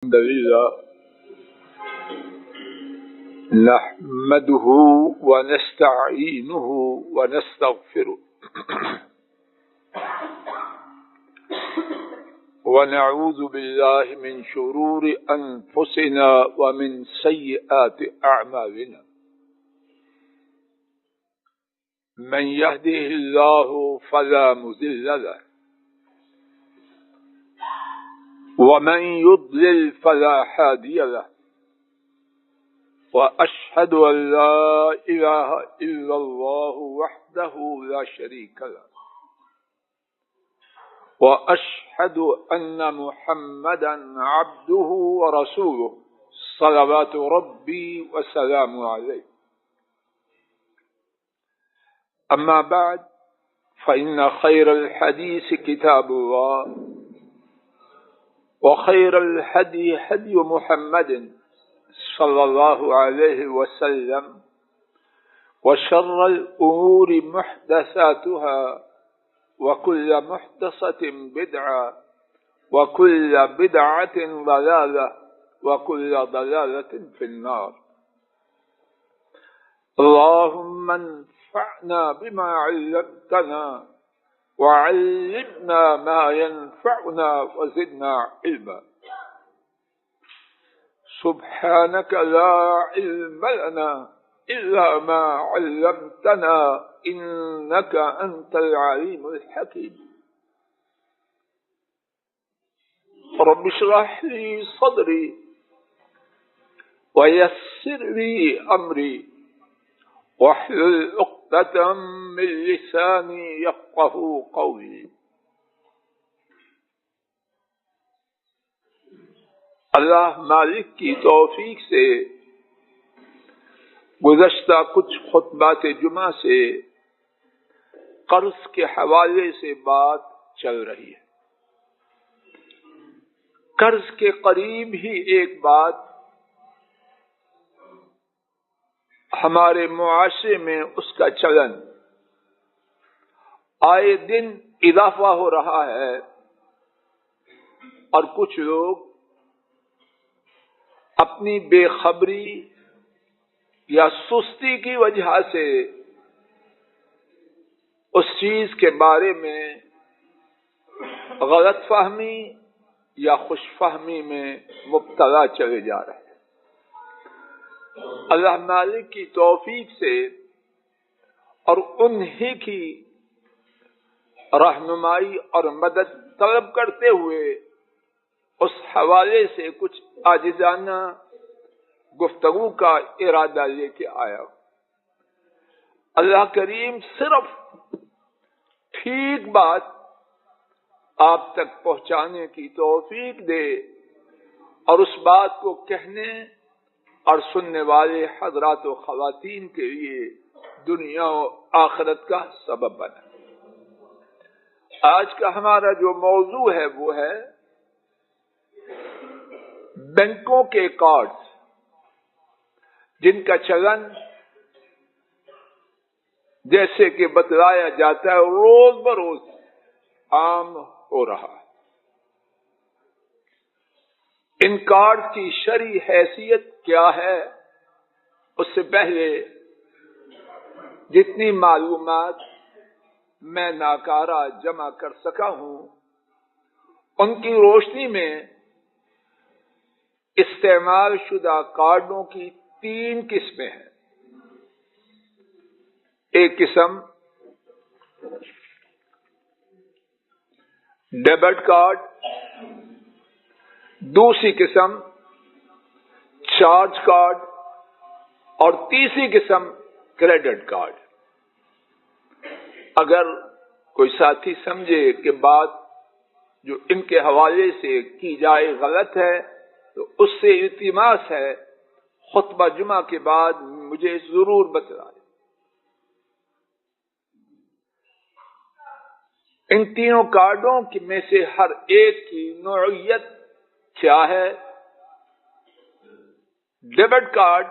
الحمد لله نحمده ونستعينه ونستغفره ونعوذ بالله من شرور أنفسنا ومن سيئات أعمالنا من يهده الله فلا مضل له ومن يضلل فلا هادي له وأشهد أن لا إله إلا الله وحده لا شريك له وأشهد أن محمدا عبده ورسوله صلوات ربي وسلامه عليه. أما بعد فإن خير الحديث كتاب الله وخير الهدي هدي محمد صلى الله عليه وسلم وشر الأمور محدثاتها وكل محدثة بدعة وكل بدعة ضلالة وكل ضلالة في النار. اللهم انفعنا بما علمتنا وعلمنا ما ينفعنا وزدنا علما. سبحانك لا علم لنا إلا ما علمتنا إنك أنت العليم الحكيم. رب اشرح لي صدري ويسر لي أمري واحلل عقدة من لساني يفقهوا قولي. اللہ مالک کی توفیق سے گزشتہ کچھ خطبات جمعہ سے قرض کے حوالے سے بات چل رہی ہے. قرض کے قریب ہی ایک بات ہمارے معاشرے میں اس کا چلن آئے دن اضافہ ہو رہا ہے اور کچھ لوگ اپنی بے خبری یا سستی کی وجہ سے اس چیز کے بارے میں غلط فہمی یا خوش فہمی میں مبتلا چلے جا رہے ہیں. اللہ مالک کی توفیق سے اور انہی کی رہنمائی اور مدد طلب کرتے ہوئے اس حوالے سے کچھ عاجزانہ گفتگو کا ارادہ لے کے آیا. اللہ کریم صرف ٹھیک بات آپ تک پہنچانے کی توفیق دے اور اس بات کو کہنے اور سننے والے حضرات و خواتین کے لیے دنیا و آخرت کا سبب بنے. آج کا ہمارا جو موضوع ہے وہ ہے بینکوں کے کارڈز جن کا چلن جیسے کہ بتلایا جاتا ہے روز بروز عام ہو رہا ہے. ان کارڈ کی شرعی حیثیت کیا ہے اس سے پہلے جتنی معلومات میں ناکارہ جمع کر سکا ہوں ان کی روشنی میں استعمال شدہ کارڈوں کی 3 قسمیں ہیں. ایک قسم ڈیبٹ کارڈ، دوسری قسم چارج کارڈ اور تیسری قسم کریڈٹ کارڈ. اگر کوئی ساتھی سمجھے کہ بات جو ان کے حوالے سے کی جائے غلط ہے تو اس سے التماس ہے خطبہ جمعہ کے بعد مجھے ضرور بتلائے. ان تینوں کارڈوں میں سے ہر ایک کی نوعیت کیا ہے؟ ڈیبٹ کارڈ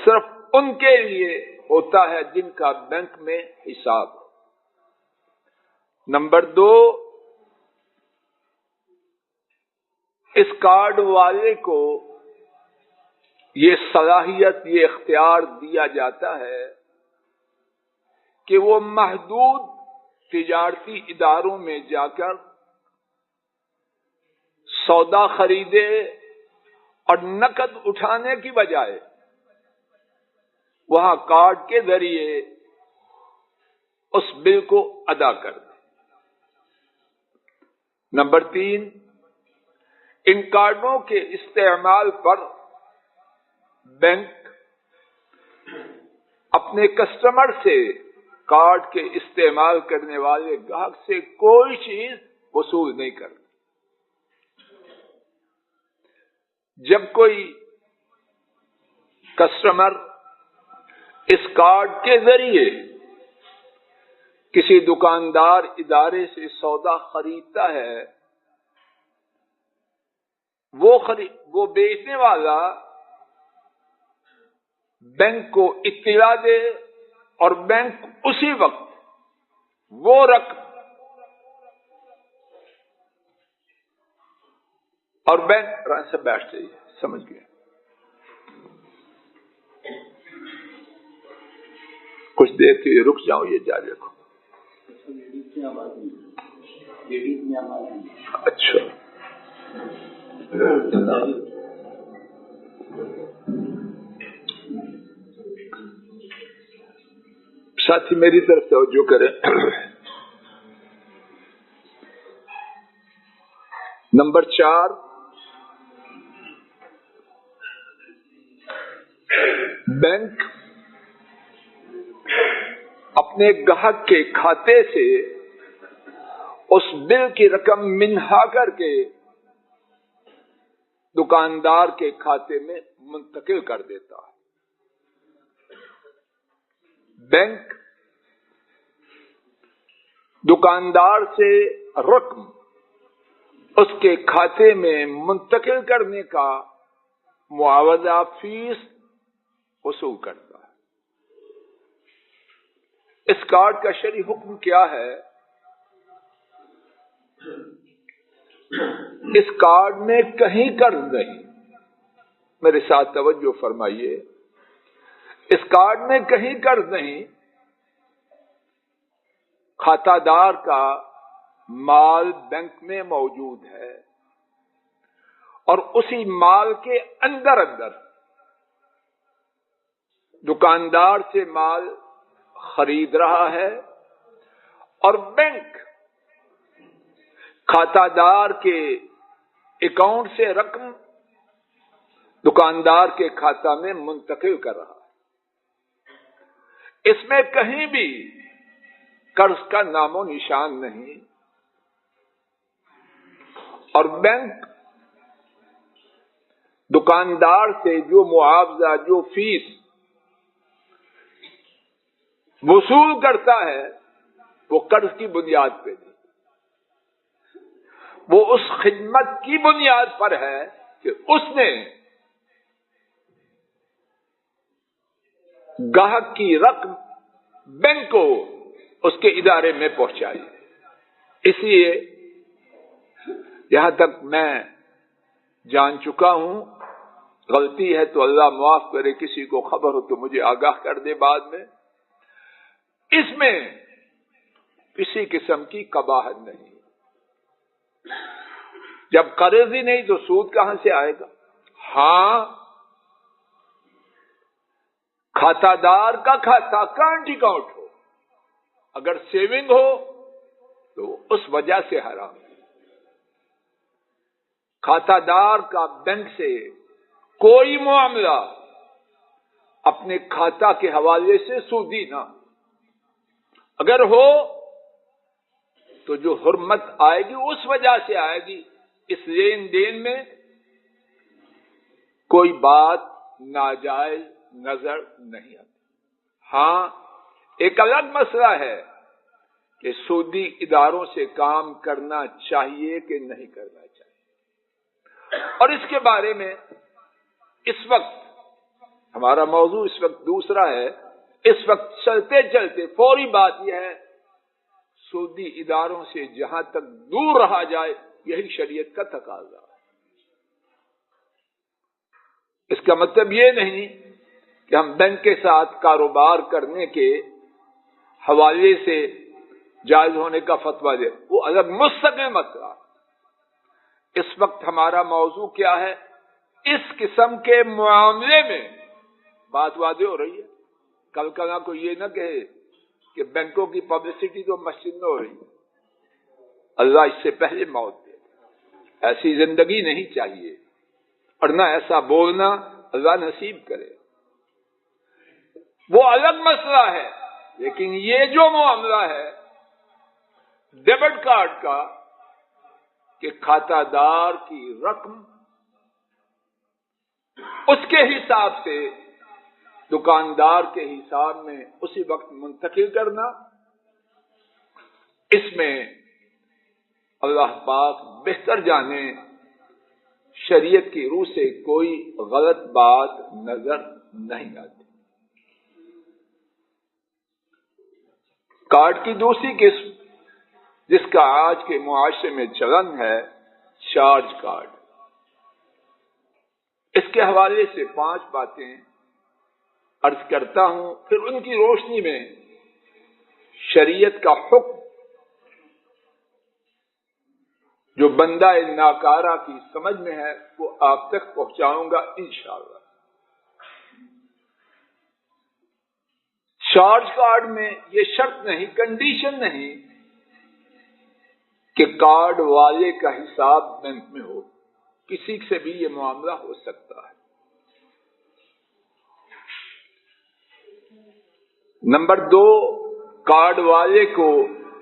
صرف ان کے لیے ہوتا ہے جن کا بینک میں حساب. نمبر 2 اس کارڈ والے کو یہ صلاحیت، یہ اختیار دیا جاتا ہے کہ وہ محدود تجارتی اداروں میں جا کر سودا خریدے اور نقد اٹھانے کی بجائے وہاں کارڈ کے ذریعے اس بل کو ادا کر دے۔ نمبر 3، ان کارڈوں کے استعمال پر بینک اپنے کسٹمر سے، کارڈ کے استعمال کرنے والے گاہک سے کوئی چیز وصول نہیں کرتا۔ جب کوئی کسٹمر اس کارڈ کے ذریعے کسی دکاندار ادارے سے سودا خریدتا ہے، وہ بیچنے والا بینک کو اطلاع دے اور بینک اسی وقت وہ رقم اور بینک سے بیٹھ جائیے، سمجھ گئے؟ کچھ دیر کے لیے رک جاؤ، یہ جاری رکھو۔ اچھا، ساتھی میری طرف توجہ کریں۔ نمبر 4، بینک اپنے گاہک کے کھاتے سے اس بل کی رقم منہا کر کے دکاندار کے کھاتے میں منتقل کر دیتا ہے۔ بینک دکاندار سے رقم اس کے کھاتے میں منتقل کرنے کا معاوضہ فیس وصول کرتا ہے۔ اس کارڈ کا شرعی حکم کیا ہے؟ اس کارڈ میں کہیں قرض نہیں، میرے ساتھ توجہ فرمائیے، اس کارڈ میں کہیں قرض نہیں، کھاتہ دار کا مال بینک میں موجود ہے اور اسی مال کے اندر دکاندار سے مال خرید رہا ہے اور بینک کھاتہ دار کے اکاؤنٹ سے رقم دکاندار کے کھاتہ میں منتقل کر رہا ہے۔ اس میں کہیں بھی قرض کا نام و نشان نہیں، اور بینک دکاندار سے جو معاوضہ، جو فیس وصول کرتا ہے وہ قرض کی بنیاد پہ نہیں، وہ اس خدمت کی بنیاد پر ہے کہ اس نے گاہک کی رقم بینک کو اس کے ادارے میں پہنچائی۔ اس لیے یہاں تک میں جان چکا ہوں، غلطی ہے تو اللہ معاف کرے، کسی کو خبر ہو تو مجھے آگاہ کر دے بعد میں۔ اس میں کسی قسم کی قباحت نہیں، جب قرض ہی نہیں تو سود کہاں سے آئے گا؟ ہاں، کھاتہ دار کا کھاتا کرنٹ اکاؤنٹ ہو، اگر سیونگ ہو تو اس وجہ سے حرام ہے۔ کھاتہ دار کا بینک سے کوئی معاملہ اپنے کھاتا کے حوالے سے سودی نہ، اگر ہو تو جو حرمت آئے گی اس وجہ سے آئے گی، اس لین دین میں کوئی بات ناجائز نظر نہیں آتی۔ ہاں، ایک الگ مسئلہ ہے کہ سودی اداروں سے کام کرنا چاہیے کہ نہیں کرنا چاہیے، اور اس کے بارے میں اس وقت ہمارا موضوع اس وقت دوسرا ہے۔ اس وقت چلتے چلتے فوری بات یہ ہے، سودی اداروں سے جہاں تک دور رہا جائے، یہی شریعت کا تقاضا ہے۔ اس کا مطلب یہ نہیں کہ ہم بینک کے ساتھ کاروبار کرنے کے حوالے سے جائز ہونے کا فتویٰ دے، وہ الگ مستقل مسئلہ۔ اس وقت ہمارا موضوع کیا ہے؟ اس قسم کے معاملے میں بات واضح ہو رہی ہے۔ کل کل کو یہ نہ کہے کہ بینکوں کی پبلسٹی تو مسجد میں ہو رہی ہے، اللہ اس سے پہلے موت دے۔ ایسی زندگی نہیں چاہیے، اور نہ ایسا بولنا اللہ نصیب کرے، وہ الگ مسئلہ ہے۔ لیکن یہ جو معاملہ ہے ڈیبٹ کارڈ کا کہ کھاتہ دار کی رقم اس کے حساب سے دکاندار کے حساب میں اسی وقت منتقل کرنا، اس میں اللہ پاک بہتر جانے شریعت کی روح سے کوئی غلط بات نظر نہیں آتی۔ کارڈ کی دوسری قسم جس کا آج کے معاشرے میں چلن ہے، چارج کارڈ۔ اس کے حوالے سے 5 باتیں عرض کرتا ہوں، پھر ان کی روشنی میں شریعت کا حکم جو بندہ ناکارہ کی سمجھ میں ہے وہ آپ تک پہنچاؤں گا انشاءاللہ۔ چارج کارڈ میں یہ شرط نہیں، کنڈیشن نہیں کہ کارڈ والے کا حساب بینک میں ہو، کسی سے بھی یہ معاملہ ہو سکتا ہے۔ نمبر 2، کارڈ والے کو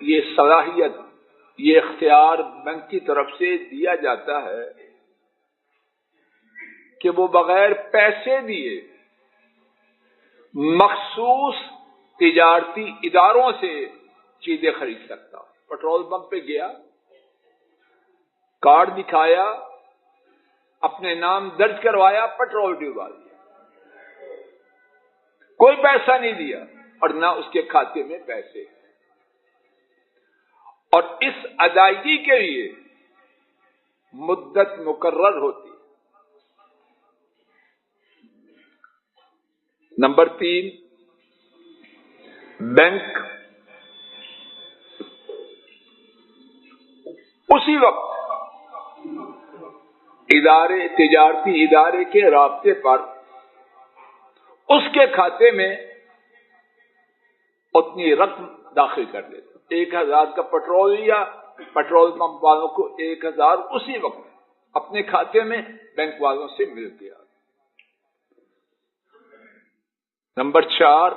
یہ صلاحیت، یہ اختیار بینک کی طرف سے دیا جاتا ہے کہ وہ بغیر پیسے دیے مخصوص تجارتی اداروں سے چیزیں خرید سکتا۔ پیٹرول پمپ پہ گیا، کارڈ دکھایا، اپنے نام درج کروایا، پیٹرول ڈلوا دیا، کوئی پیسہ نہیں دیا اور نہ اس کے کھاتے میں پیسے، اور اس ادائیگی کے لیے مدت مقرر ہوتی ہے۔ نمبر 3، بینک اسی وقت تجارتی ادارے کے رابطے پر اس کے کھاتے میں اتنی رقم داخل کر دیتا۔ 1000 کا پیٹرول لیا، پیٹرول پمپ والوں کو 1000 اسی وقت اپنے کھاتے میں بینک والوں سے مل گیا۔ نمبر 4،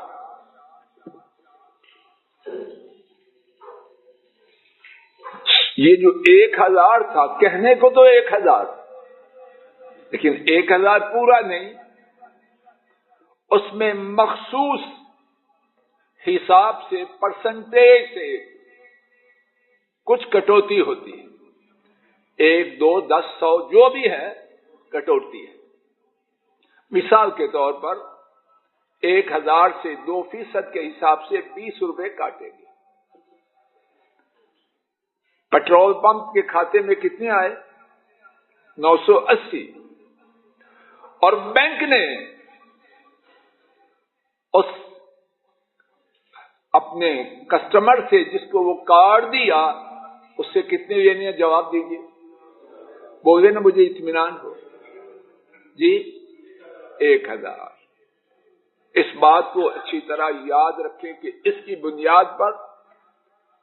یہ جو 1000 تھا، کہنے کو تو 1000، لیکن 1000 پورا نہیں، اس میں مخصوص حساب سے، پرسنٹیج سے کچھ کٹوتی ہوتی ہے، 1، 2، 10، 100 جو بھی ہے کٹوتی ہے۔ مثال کے طور پر 1000 سے 2% کے حساب سے 20 روپے کاٹیں گے۔ پیٹرول پمپ کے کھاتے میں کتنے آئے؟ 980، اور بینک نے اس اپنے کسٹمر سے جس کو وہ کارڈ دیا اس سے کتنے لینے ہیں؟ جواب دیجیے، بولے نا، مجھے اطمینان ہو جی۔ 1000۔ اس بات کو اچھی طرح یاد رکھیں کہ اس کی بنیاد پر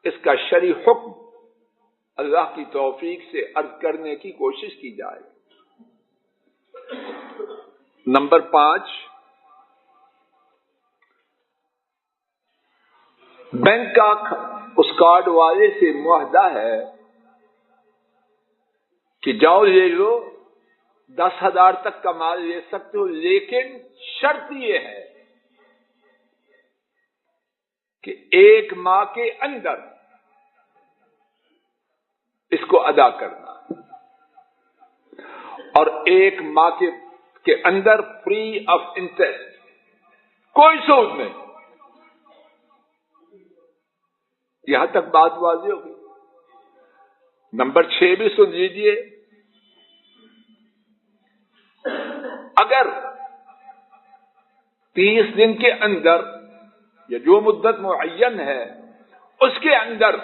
اس کا شرعی حکم اللہ کی توفیق سے عرض کرنے کی کوشش کی جائے۔ نمبر 5، بینک کا اس کارڈ والے سے معاہدہ ہے کہ جاؤ لے لو، 10,000 تک کا مال لے سکتے ہو، لیکن شرط یہ ہے کہ 1 ماہ کے اندر اس کو ادا کرنا، اور 1 ماہ کے اندر فری آف انٹرسٹ، کوئی سود نہیں۔ یہاں تک بات واضح ہوگی۔ نمبر 6 بھی سن لیجیے، اگر 30 دن کے اندر یا جو مدت معین ہے اس کے اندر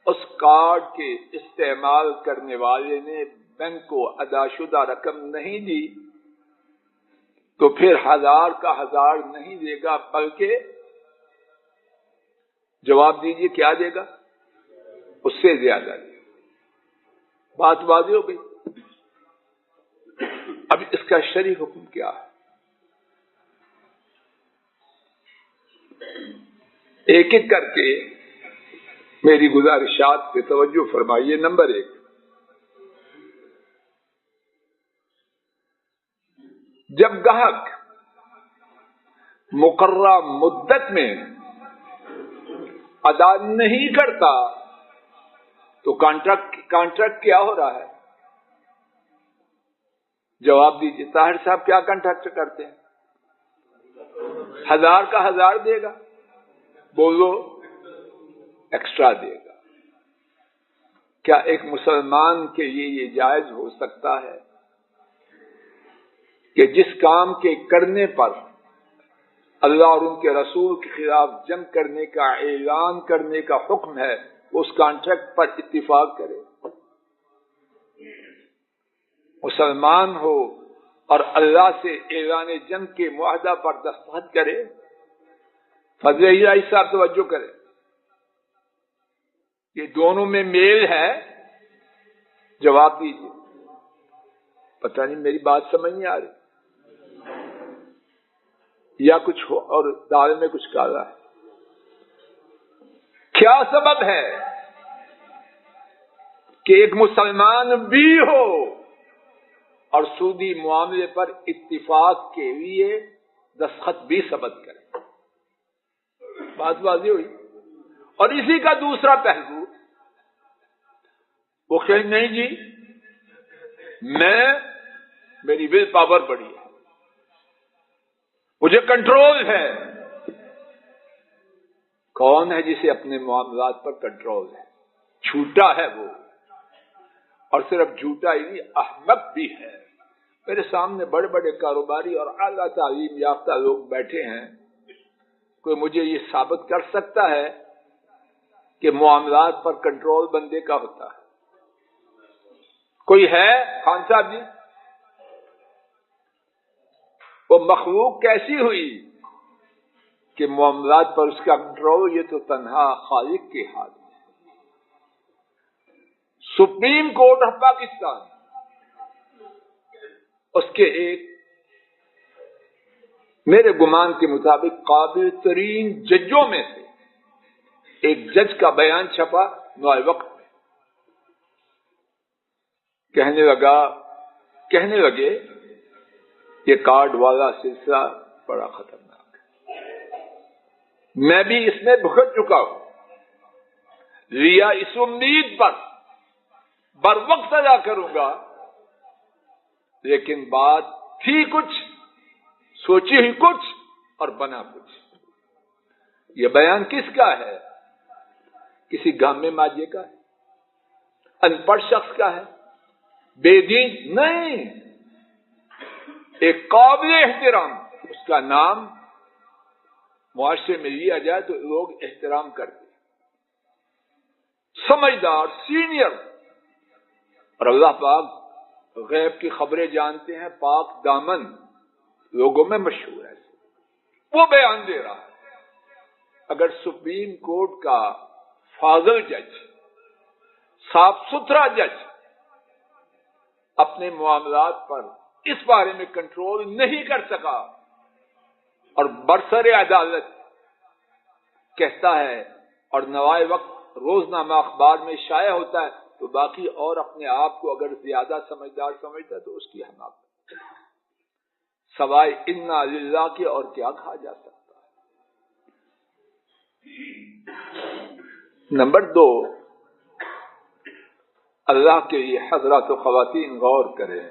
اس کارڈ کے استعمال کرنے والے نے بینک کو ادا شدہ رقم نہیں دی تو پھر 1000 کا 1000 نہیں دے گا، بلکہ جواب دیجئے کیا دے گا؟ اس سے زیادہ دے گا۔ بات واضح ہو گئی؟ اب اس کا شرعی حکم کیا ہے؟ ایک ایک کر کے میری گزارشات پہ توجہ فرمائیے۔ نمبر 1، جب گاہک مقررہ مدت میں ادا نہیں کرتا تو کانٹریکٹ کیا ہو رہا ہے؟ جواب دیجیے۔ طاہر صاحب کیا کانٹریکٹ کرتے ہیں؟ 1000 کا 1000 دے گا، بولو ایکسٹرا دے گا۔ کیا ایک مسلمان کے لیے یہ جائز ہو سکتا ہے کہ جس کام کے کرنے پر اللہ اور ان کے رسول کے خلاف جنگ کرنے کا اعلان کرنے کا حکم ہے اس کانٹریکٹ پر اتفاق کرے؟ مسلمان ہو اور اللہ سے اعلان جنگ کے معاہدہ پر دستخط کرے؟ فضل الہی صاحب توجہ کرے، یہ دونوں میں میل ہے؟ جواب دیجیے۔ پتہ نہیں میری بات سمجھ نہیں آ رہی یا کچھ ہو اور دال میں کچھ کالا ہے؟ کیا سبب ہے کہ ایک مسلمان بھی ہو اور سودی معاملے پر اتفاق کے لیے دستخط بھی ثبت کرے؟ بات واضح ہوئی؟ اور اسی کا دوسرا پہلو وہ کہ نہیں جی میری ول پاور بڑی ہے، مجھے کنٹرول ہے۔ کون ہے جسے اپنے معاملات پر کنٹرول ہے؟ جھوٹا ہے وہ، اور صرف جھوٹا ہی نہیں، احمق بھی ہے۔ میرے سامنے بڑے بڑے کاروباری اور اعلیٰ تعلیم یافتہ لوگ بیٹھے ہیں، کوئی مجھے یہ ثابت کر سکتا ہے کہ معاملات پر کنٹرول بندے کا ہوتا ہے؟ کوئی ہے خان صاحب جی؟ وہ مخلوق کیسی ہوئی کہ معاملات پر اس کا کنٹرول؟ یہ تو تنہا خالق کے ہاتھ میں۔ سپریم کورٹ آف پاکستان اس کے ایک میرے گمان کے مطابق قابل ترین ججوں میں سے ایک جج کا بیان چھپا نوائے وقت میں، کہنے لگے یہ کارڈ والا سلسلہ بڑا خطرناک ہے، میں بھی اس میں بھگت چکا ہوں، لیا اس امید پر بر وقت ادا کروں گا، لیکن بات تھی کچھ، سوچی ہی کچھ اور بنا کچھ۔ یہ بیان کس کا ہے؟ کسی گامے ماجے کا ہے؟ ان پڑھ شخص کا ہے؟ بے دین نہیں، ایک قابل احترام، اس کا نام معاشرے میں لیا جائے تو لوگ احترام کرتے، سمجھدار، سینئر، اور اللہ پاک غیب کی خبریں جانتے ہیں، پاک دامن، لوگوں میں مشہور ہے، وہ بیان دے رہا ہے۔ اگر سپریم کورٹ کا فاضل جج، صاف ستھرا جج اپنے معاملات پر اس بارے میں کنٹرول نہیں کر سکا اور برسر عدالت کہتا ہے اور نوائے وقت روزنامہ اخبار میں شائع ہوتا ہے، تو باقی اور اپنے آپ کو اگر زیادہ سمجھدار سمجھتا ہے تو اس کی حماقت، سوائے انا للہ کے اور کیا کہا جا سکتا ہے؟ نمبر 2، اللہ کے لیے حضرات و خواتین غور کریں،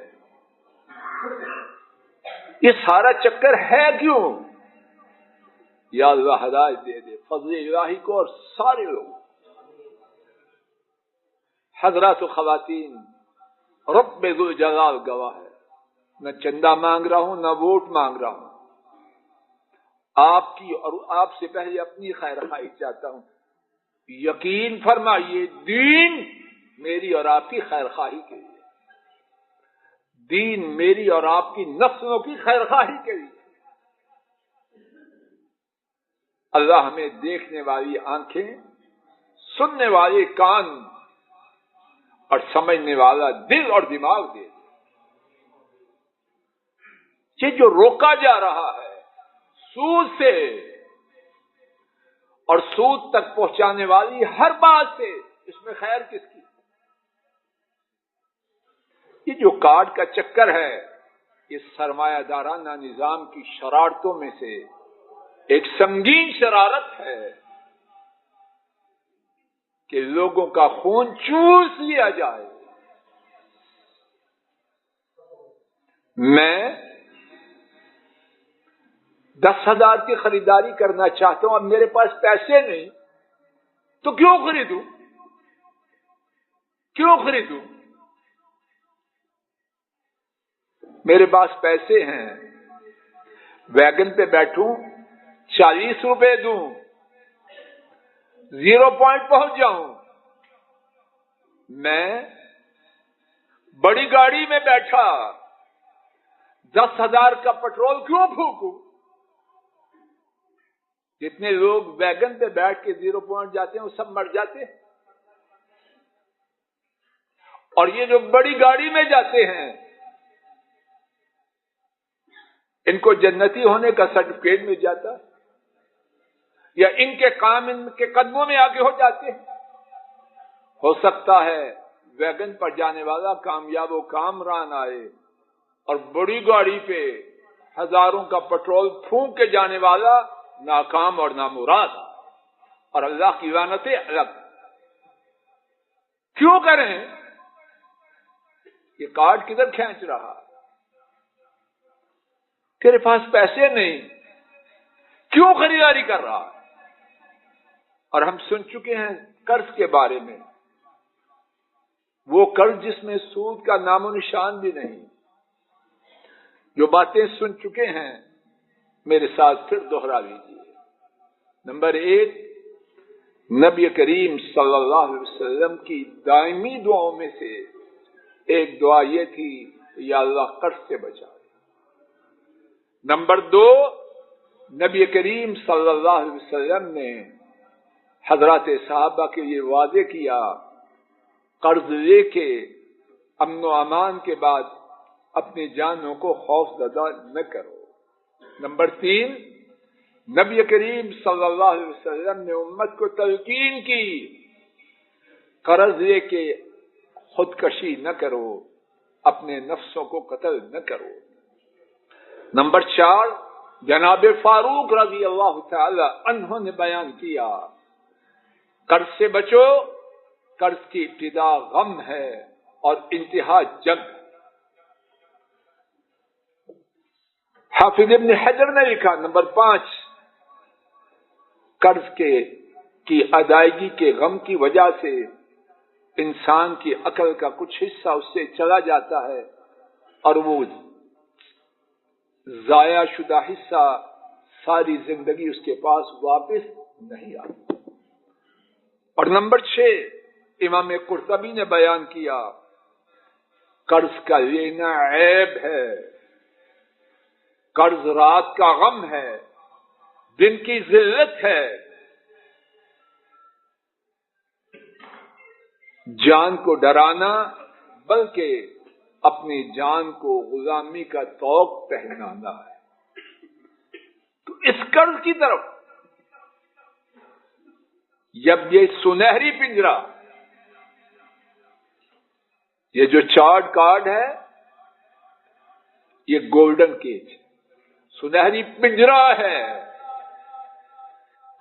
یہ سارا چکر ہے کیوں؟ یا اللہ ہدایت دے دے فضل الہی کو اور سارے لوگ۔ حضرات و خواتین، رب ذوالجلال گواہ ہے، نہ چندہ مانگ رہا ہوں، نہ ووٹ مانگ رہا ہوں، آپ کی اور آپ سے پہلے اپنی خیر خواہی چاہتا ہوں۔ یقین فرمائیے دین میری اور آپ کی خیر خواہی کے لیے، دین میری اور آپ کی نسلوں کی خیر خواہی کے لیے۔ اللہ ہمیں دیکھنے والی آنکھیں، سننے والے کان اور سمجھنے والا دل اور دماغ دے۔ یہ جو روکا جا رہا ہے سود سے اور سود تک پہنچانے والی ہر بات سے، اس میں خیر کس کی؟ یہ جو کارڈ کا چکر ہے، یہ سرمایہ دارانہ نظام کی شرارتوں میں سے ایک سنگین شرارت ہے کہ لوگوں کا خون چوس لیا جائے۔ میں 10,000 کی خریداری کرنا چاہتا ہوں، اب میرے پاس پیسے نہیں تو کیوں خریدوں؟ میرے پاس پیسے ہیں، ویگن پہ بیٹھوں 40 روپے دوں، 0 پوائنٹ پہنچ جاؤں، میں بڑی گاڑی میں بیٹھا 10,000 کا پٹرول کیوں پھونکوں؟ جتنے لوگ ویگن پہ بیٹھ کے 0 پوائنٹ جاتے ہیں وہ سب مر جاتے ہیں، اور یہ جو بڑی گاڑی میں جاتے ہیں ان کو جنتی ہونے کا سرٹیفکیٹ مل جاتا ہے، یا ان کے کام ان کے قدموں میں آگے ہو جاتے ہیں۔ ہو سکتا ہے ویگن پر جانے والا کامیاب و کامران آئے اور بڑی گاڑی پہ ہزاروں کا پٹرول پھونک کے جانے والا ناکام اور نامراد، اور اللہ کی لعنتیں الگ۔ کیوں کریں؟ یہ کارڈ کدھر کھینچ رہا؟ تیرے پاس پیسے نہیں، کیوں خریداری کر رہا؟ اور ہم سن چکے ہیں قرض کے بارے میں، وہ قرض جس میں سود کا نام و نشان بھی نہیں۔ جو باتیں سن چکے ہیں میرے ساتھ پھر دوہرا لیجیے۔ نمبر 1، نبی کریم صلی اللہ علیہ وسلم کی دائمی دعاؤں میں سے ایک دعا یہ تھی، یا اللہ قرض سے بچا۔ نمبر 2، نبی کریم صلی اللہ علیہ وسلم نے حضرات صحابہ کے لیے واضح کیا، قرض لے کے امن و امان کے بعد اپنی جانوں کو خوف زدہ نہ کرو۔ نمبر 3، نبی کریم صلی اللہ علیہ وسلم نے امت کو تلقین کی، قرض لے کے خودکشی نہ کرو، اپنے نفسوں کو قتل نہ کرو۔ نمبر 4، جناب فاروق رضی اللہ تعالی عنہ نے بیان کیا، قرض سے بچو، قرض کی ابتدا غم ہے اور انتہا جنگ۔ حافظ ابن حجر نے لکھا نمبر 5، قرض کی ادائیگی کے غم کی وجہ سے انسان کی عقل کا کچھ حصہ اس سے چلا جاتا ہے اور وہ ضائع شدہ حصہ ساری زندگی اس کے پاس واپس نہیں آتا۔ اور نمبر 6، امام قرطبی نے بیان کیا، قرض کا لینا عیب ہے، قرض رات کا غم ہے، دن کی ذلت ہے، جان کو ڈرانا بلکہ اپنی جان کو غلامی کا طوق پہنانا ہے۔ تو اس قرض کی طرف جب یہ سنہری پنجرا، یہ جو چارٹ کارڈ ہے، یہ گولڈن کیج سنہری پنجرا ہے،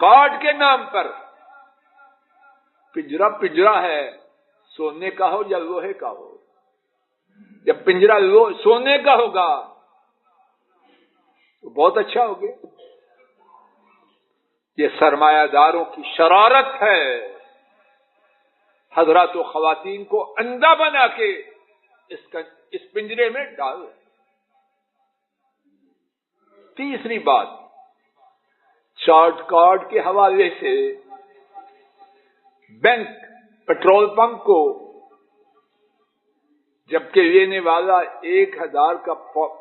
کارڈ کے نام پر پنجرا ہے، سونے کا ہو یا لوہے کا ہو۔ جب پنجرا سونے کا ہوگا تو بہت اچھا ہوگا۔ یہ سرمایہ داروں کی شرارت ہے، حضرات و خواتین کو اندھا بنا کے اس پنجرے میں ڈال۔ تیسری بات، چارج کارڈ کے حوالے سے بینک پیٹرول پمپ کو جبکہ لینے والا 1000 کا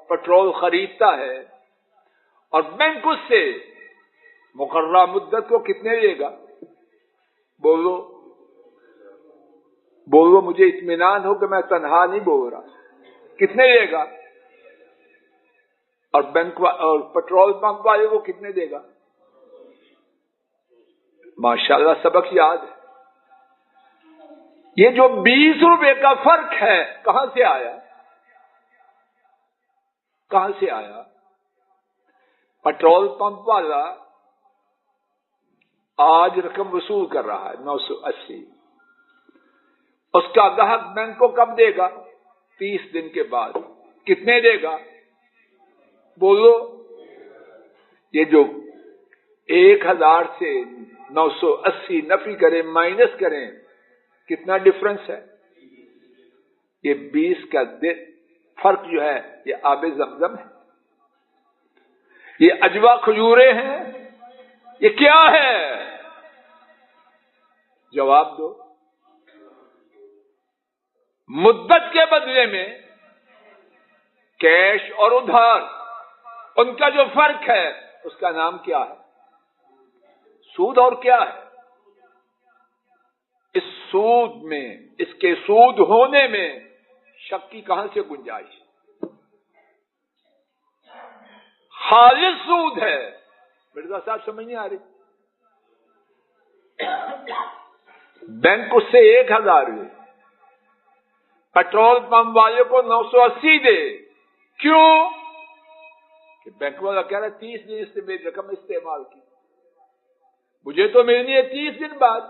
پیٹرول خریدتا ہے اور بینک اس سے مقررہ مدت کو کتنے لے گا؟ بولو بولو، مجھے اطمینان ہو کہ میں تنہا نہیں بول رہا، کتنے لے گا؟ اور بینک اور پیٹرول پمپ والے کو کتنے دے گا؟ ماشاءاللہ سبق یاد ہے۔ یہ جو 20 روپے کا فرق ہے کہاں سے آیا؟ کہاں سے آیا؟ پیٹرول پمپ والا آج رقم وصول کر رہا ہے 980، اس کا گاہک بینک کو کب دے گا؟ 30 دن کے بعد۔ کتنے دے گا؟ بولو۔ یہ جو 1000 سے 980 نفی کریں، مائنس کریں، کتنا ڈفرنس ہے؟ یہ 20 کا فرق جو ہے یہ آب زمزم ہے، یہ اجوا کھجورے ہیں، یہ کیا ہے؟ جواب دو۔ مدت کے بدلے میں کیش اور ادھار، ان کا جو فرق ہے اس کا نام کیا ہے؟ سود۔ اور کیا ہے اس سود میں، اس کے سود ہونے میں شک کی کہاں سے گنجائش؟ خالص سود ہے۔ مرزا صاحب سمجھ نہیں آ رہی؟ بینک اس سے 1000 لے، پیٹرول پمپ والے کو 980 دے، کیوں؟ کہ بینک والا کہہ رہا ہے 30 دن اس سے میری رقم استعمال کی، مجھے تو ملنی ہے 30 دن بعد،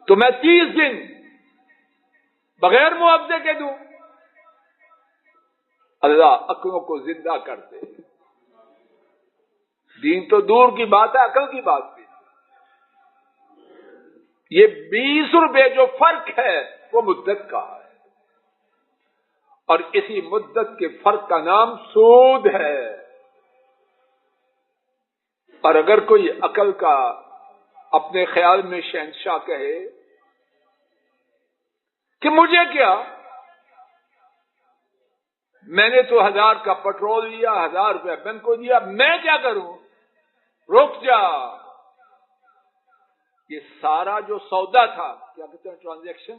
تو میں 30 دن بغیر معاوضے کے دوں۔ اللہ عقلوں کو زندہ کرتے، دین تو دور کی بات ہے، عقل کی بات بھی۔ یہ 20 روپے جو فرق ہے وہ مدت کا ہے، اور اسی مدت کے فرق کا نام سود ہے۔ اور اگر کوئی عقل کا اپنے خیال میں شہنشاہ کہے کہ مجھے کیا، میں نے تو 1000 کا پیٹرول لیا، 1000 روپیہ بینک کو دیا، میں کیا کروں؟ رک جا، یہ سارا جو سودا تھا، کیا کہتے ہیں ٹرانزیکشن،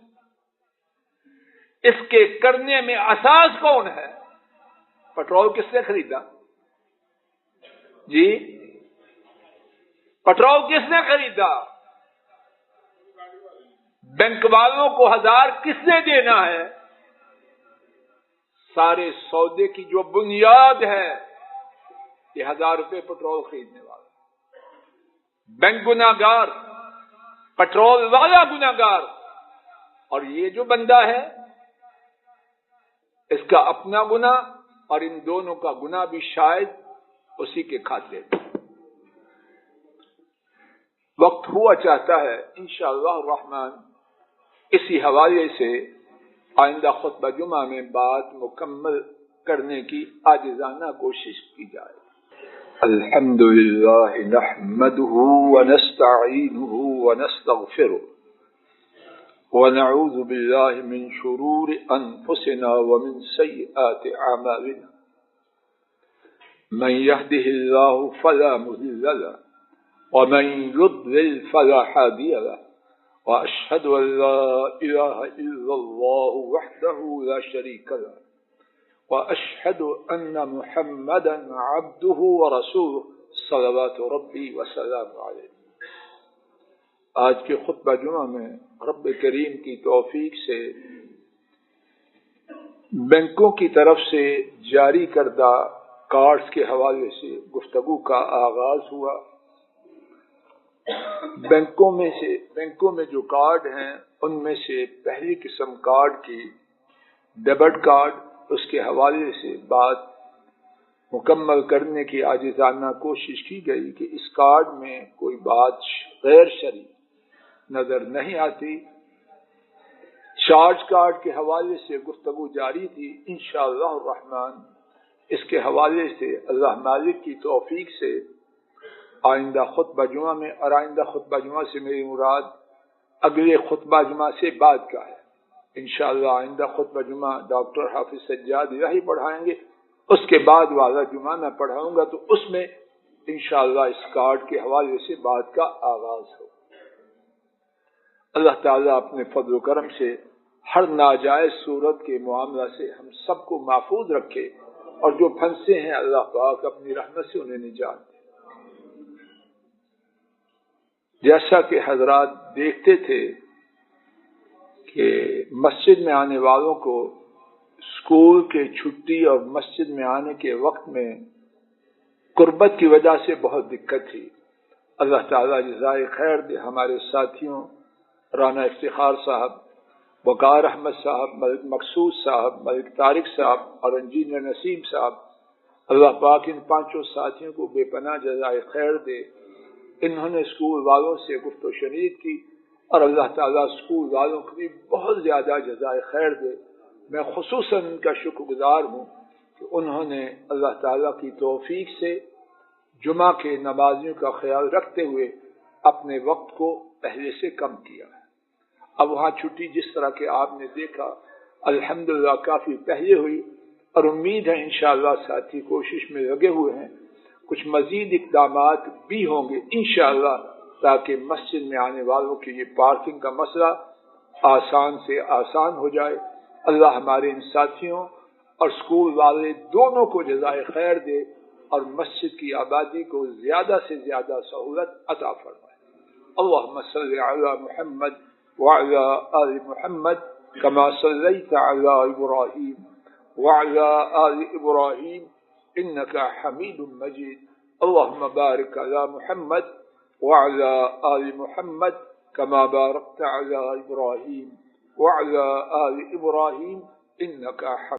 اس کے کرنے میں اساس کون ہے؟ پیٹرول کس نے خریدا؟ جی پیٹرول کس نے خریدا؟ بینک والوں کو 1000 کس نے دینا ہے؟ سارے سودے کی جو بنیاد ہے یہ 1000 روپے پیٹرول خریدنے والا، بینک گناہگار، پیٹرول والا گناہگار، اور یہ جو بندہ ہے اس کا اپنا گناہ اور ان دونوں کا گناہ بھی شاید اسی کے کھاتے میں۔ وقت ہوا چاہتا ہے انشاءاللہ الرحمن اسی حوالے سے آئندہ خطبہ جمعہ میں بات مکمل کرنے کی عاجزانہ کوشش کی جائے۔ الحمد للہ نحمده ونستعینه ونستغفره ونعوذ باللہ من شرور انفسنا ومن سیئات اعمالنا، من يهده الله فلا مضل له ومن يضلل فلا هادي له، وأشهد أن لا إله إلا الله وحده لا شريك له، وأشهد أن محمدا عبده ورسوله صلوات ربي وسلام عليه۔ آج کے خطبہ جمعہ میں رب کریم کی توفیق سے بینکوں کی طرف سے جاری کردہ کارڈز کے حوالے سے گفتگو کا آغاز ہوا۔ بینکوں میں جو کارڈ ہیں ان میں سے پہلی قسم کارڈ کی ڈیبٹ کارڈ، اس کے حوالے سے بات مکمل کرنے کی عاجزانہ کوشش کی گئی کہ اس کارڈ میں کوئی بات غیر شرعی نظر نہیں آتی۔ چارج کارڈ کے حوالے سے گفتگو جاری تھی، انشاءاللہ الرحمن اس کے حوالے سے اللہ مالک کی توفیق سے آئندہ خطبہ جمعہ میں، اور آئندہ خطبہ جمعہ سے میری مراد اگلے خطبہ جمعہ سے بعد کا ہے، انشاءاللہ آئندہ خطبہ جمعہ ڈاکٹر حافظ سجاد الہی پڑھائیں گے، اس کے بعد والا جمعہ میں پڑھاؤں گا، تو اس میں انشاءاللہ اس کارڈ کے حوالے سے بات کا آغاز ہو۔ اللہ تعالیٰ اپنے فضل و کرم سے ہر ناجائز صورت کے معاملہ سے ہم سب کو محفوظ رکھے، اور جو پھنسے ہیں اللہ پاک اپنی رحمت سے انہیں نجات دے۔ جیسا کہ حضرات دیکھتے تھے کہ مسجد میں آنے والوں کو اسکول کے چھٹی اور مسجد میں آنے کے وقت میں قربت کی وجہ سے بہت دقت تھی۔ اللہ تعالیٰ جزائے خیر دے ہمارے ساتھیوں رانا افتخار صاحب، وقار احمد صاحب، ملک مقصود صاحب، ملک طارق صاحب اور انجینئر نسیم صاحب، اللہ پاک ان پانچوں ساتھیوں کو بے پناہ جزائے خیر دے۔ انہوں نے اسکول والوں سے گفت و شنید کی، اور اللہ تعالیٰ اسکول والوں کو بھی بہت زیادہ جزائے خیر دے۔ میں خصوصاً ان کا شکر گزار ہوں کہ انہوں نے اللہ تعالیٰ کی توفیق سے جمعہ کے نمازیوں کا خیال رکھتے ہوئے اپنے وقت کو پہلے سے کم کیا ہے۔ اب وہاں چھٹی جس طرح کہ آپ نے دیکھا الحمدللہ کافی پہلے ہوئی، اور امید ہے انشاءاللہ ساتھی کوشش میں لگے ہوئے ہیں، کچھ مزید اقدامات بھی ہوں گے انشاءاللہ، تاکہ مسجد میں آنے والوں کے یہ پارکنگ کا مسئلہ آسان سے آسان ہو جائے۔ اللہ ہمارے ان ساتھیوں اور اسکول والے دونوں کو جزائے خیر دے، اور مسجد کی آبادی کو زیادہ سے زیادہ سہولت عطا فرمائے۔ اللہم صلی علی محمد وعلی آل محمد کما صلیت علی ابراہیم وعلی آل ابراہیم انک حمید مجید۔ اللہم بارک علی محمد وعلی آل محمد کما بارکت علی ابراہیم وعلی آل ابراہیم انک حمید